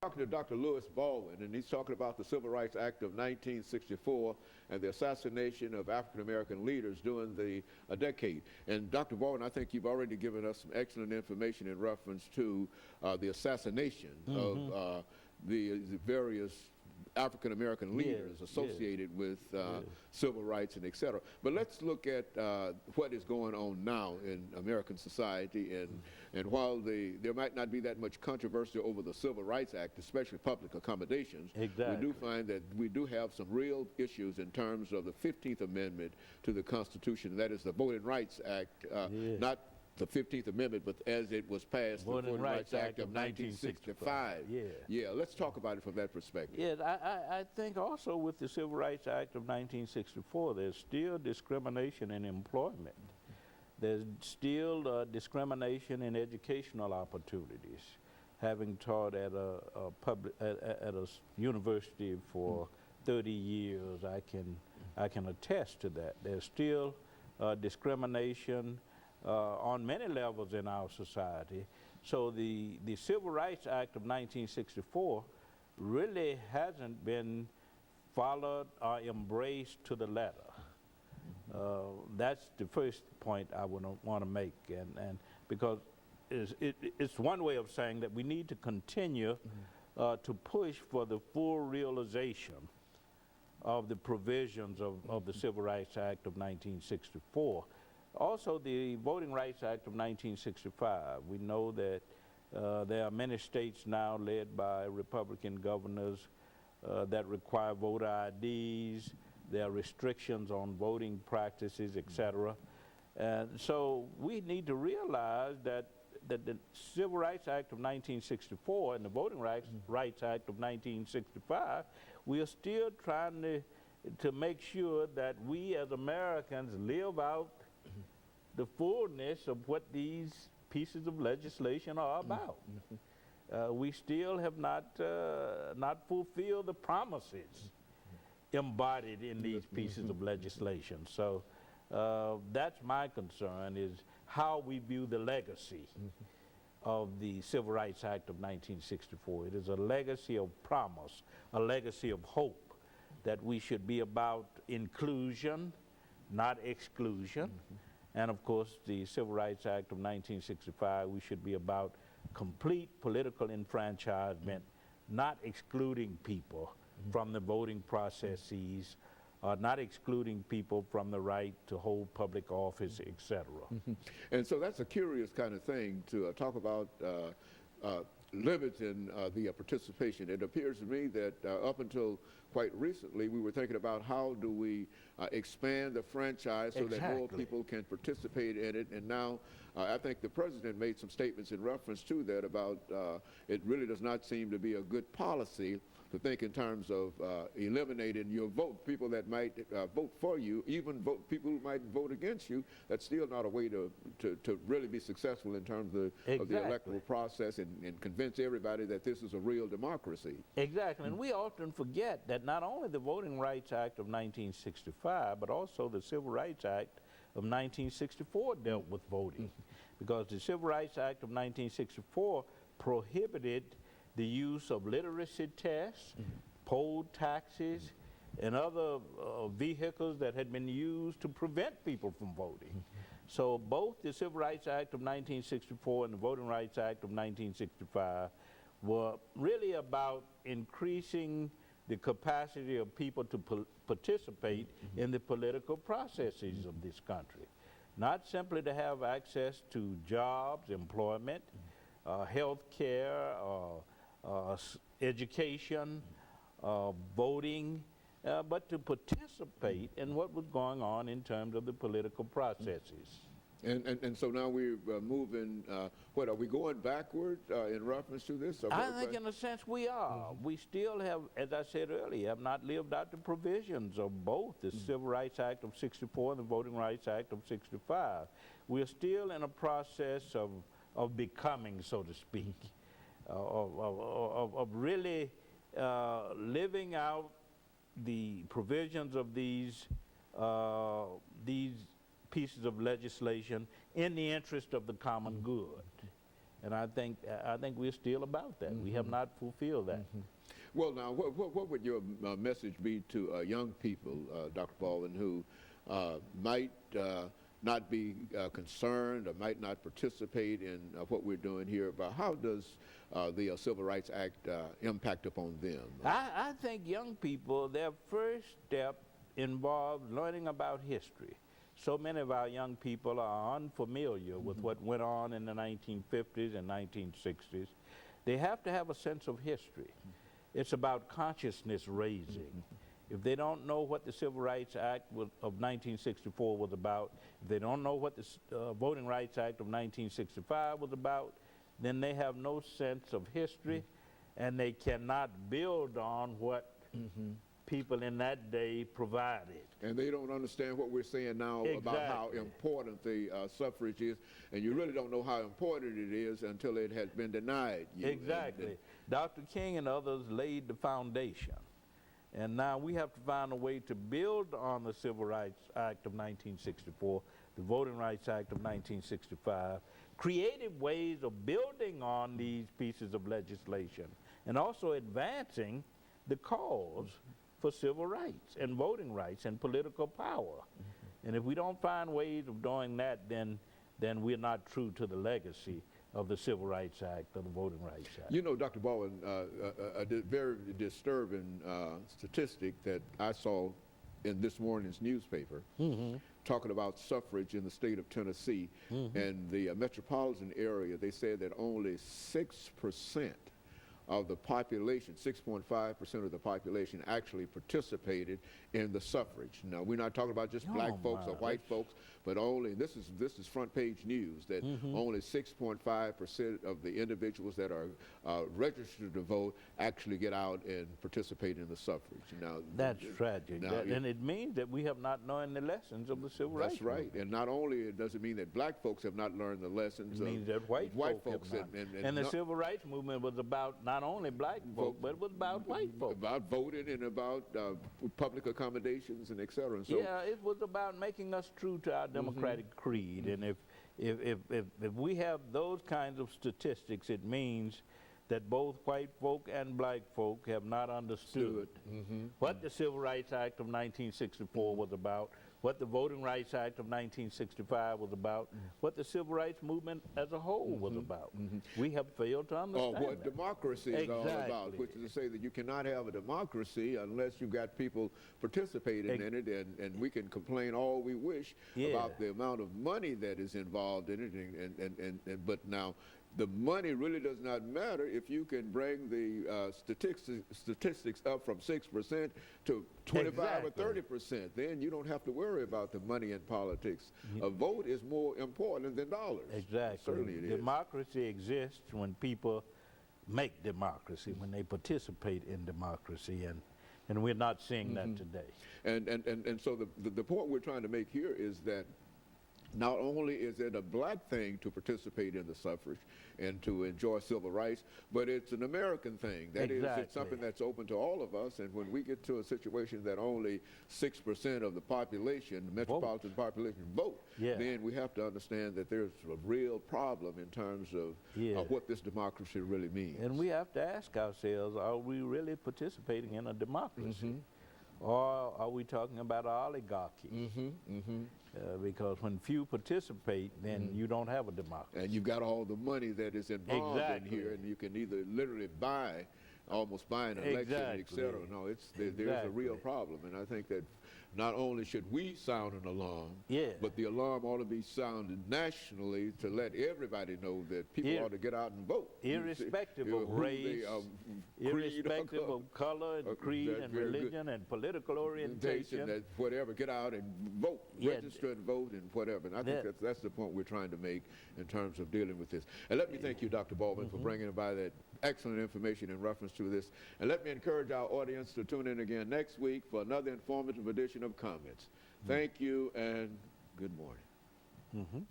talking to Dr. Lewis Baldwin, and he's talking about the Civil Rights Act of 1964 and the assassination of African-American leaders during the decade. And Dr. Baldwin, I think you've already given us some excellent information in reference to the assassination of the various African-American leaders associated with civil rights and et cetera. But let's look at what is going on now in American society, and while there might not be that much controversy over the Civil Rights Act, especially public accommodations, we do find that we do have some real issues in terms of the 15th Amendment to the Constitution. That is the Voting Rights Act, not the 15th Amendment, but as it was passed, the Voting Rights Act of 1965. Yeah, let's talk about it from that perspective. Yes, I think also with the Civil Rights Act of 1964, there's still discrimination in employment. There's still discrimination in educational opportunities. Having taught at a university for 30 years, I can attest to that. There's still discrimination on many levels in our society. So the Civil Rights Act of 1964 really hasn't been followed or embraced to the letter. That's the first point I would want to make, and because it's one way of saying that we need to continue to push for the full realization of the provisions of the Civil Rights Act of 1964. Also, the Voting Rights Act of 1965. We know that there are many states now led by Republican governors that require voter IDs. There are restrictions on voting practices, etc. And so we need to realize that the Civil Rights Act of 1964 and the Voting Rights Act of 1965, we are still trying to make sure that we as Americans live out the fullness of what these pieces of legislation are about. We still have not fulfilled the promises embodied in these pieces of legislation. So that's my concern, is how we view the legacy of the Civil Rights Act of 1964. It is a legacy of promise, a legacy of hope, that we should be about inclusion, not exclusion. And of course, the Civil Rights Act of 1965, we should be about complete political enfranchisement, not excluding people from the voting processes, not excluding people from the right to hold public office, etc. And so that's a curious kind of thing to talk about limiting the participation. It appears to me that up until quite recently, we were thinking about how do we expand the franchise so that more people can participate in it. And now I think the president made some statements in reference to that about it really does not seem to be a good policy to think in terms of eliminating your vote, people that might vote for you, even people who might vote against you. That's still not a way to really be successful in terms of the electoral process and convince everybody that this is a real democracy. Exactly, and we often forget that not only the Voting Rights Act of 1965, but also the Civil Rights Act of 1964 dealt with voting, because the Civil Rights Act of 1964 prohibited the use of literacy tests, poll taxes, and other vehicles that had been used to prevent people from voting. So both the Civil Rights Act of 1964 and the Voting Rights Act of 1965 were really about increasing the capacity of people to participate in the political processes of this country. Not simply to have access to jobs, employment, health care, education, voting, but to participate in what was going on in terms of the political processes. And so now we're moving, what, are we going backward in reference to this? I think in a sense we are. We still have, as I said earlier, have not lived out the provisions of both the Civil Rights Act of 64 and the Voting Rights Act of 65. We're still in a process of becoming, so to speak, of really living out the provisions of these pieces of legislation in the interest of the common good. And I think we're still about that. We have not fulfilled that. Well, now, what would your message be to young people, Dr. Baldwin, who might not be concerned or might not participate in what we're doing here? About how does the Civil Rights Act impact upon them? I think young people, their first step involves learning about history. So many of our young people are unfamiliar with what went on in the 1950s and 1960s. They have to have a sense of history. It's about consciousness raising. If they don't know what the Civil Rights Act of 1964 was about, if they don't know what the Voting Rights Act of 1965 was about, then they have no sense of history, and they cannot build on what people in that day provided. And they don't understand what we're saying now about how important the suffrage is, and you really don't know how important it is until it has been denied you. Exactly. Dr. King and others laid the foundation. And now we have to find a way to build on the Civil Rights Act of 1964, the Voting Rights Act of 1965, creative ways of building on these pieces of legislation and also advancing the cause for civil rights and voting rights and political power. And if we don't find ways of doing that, then we're not true to the legacy of the Civil Rights Act or the Voting Rights Act. You know, Dr. Baldwin, a very disturbing statistic that I saw in this morning's newspaper talking about suffrage in the state of Tennessee and the metropolitan area. They said that only 6% of the population, 6.5% of the population actually participated in the suffrage. Now, we're not talking about just black folks or white folks, but only, this is front page news, that only 6.5% of the individuals that are registered to vote actually get out and participate in the suffrage. Now, that's tragic. And it means that we have not known the lessons of the Civil Rights That's right. movement. And not only does it mean that black folks have not learned the lessons, it means that white folks have not. And the Civil Rights movement was about not only black folk, but it was about white folk. About voting and about public accommodations and et cetera. And so, yeah, it was about making us true to our democratic creed. And if we have those kinds of statistics, it means that both white folk and black folk have not understood what the Civil Rights Act of 1964 was about, what the Voting Rights Act of 1965 was about, what the Civil Rights movement as a whole was about. We have failed to understand what democracy is all about, which is to say that you cannot have a democracy unless you've got people participating in it, and we can complain all we wish about the amount of money that is involved in it, but now the money really does not matter if you can bring the statistics up from 6% to 25 or 30%. Then you don't have to worry about the money in politics. A vote is more important than dollars. Exactly. Certainly it is. Democracy exists when people make democracy, when they participate in democracy, and we're not seeing that today. And so the point we're trying to make here is that not only is it a black thing to participate in the suffrage and to enjoy civil rights, but it's an American thing. That is, it's something that's open to all of us. And when we get to a situation that only 6% of the population, the metropolitan population, vote, then we have to understand that there's a real problem in terms of what this democracy really means. And we have to ask ourselves, are we really participating in a democracy? Or are we talking about an oligarchy? Because when few participate, then you don't have a democracy. And you've got all the money that is involved in here, and you can either literally almost buy an election, et cetera. No, there's a real problem, and I think that not only should we sound an alarm, but the alarm ought to be sounded nationally to let everybody know that people ought to get out and vote. Irrespective of race, irrespective of color and creed and religion and political orientation. That whatever, get out and vote, register and vote and whatever. And I think that's the point we're trying to make in terms of dealing with this. And let me thank you, Dr. Baldwin, for bringing by that excellent information in reference to this. And let me encourage our audience to tune in again next week for another informative edition of Comments. Thank you and good morning.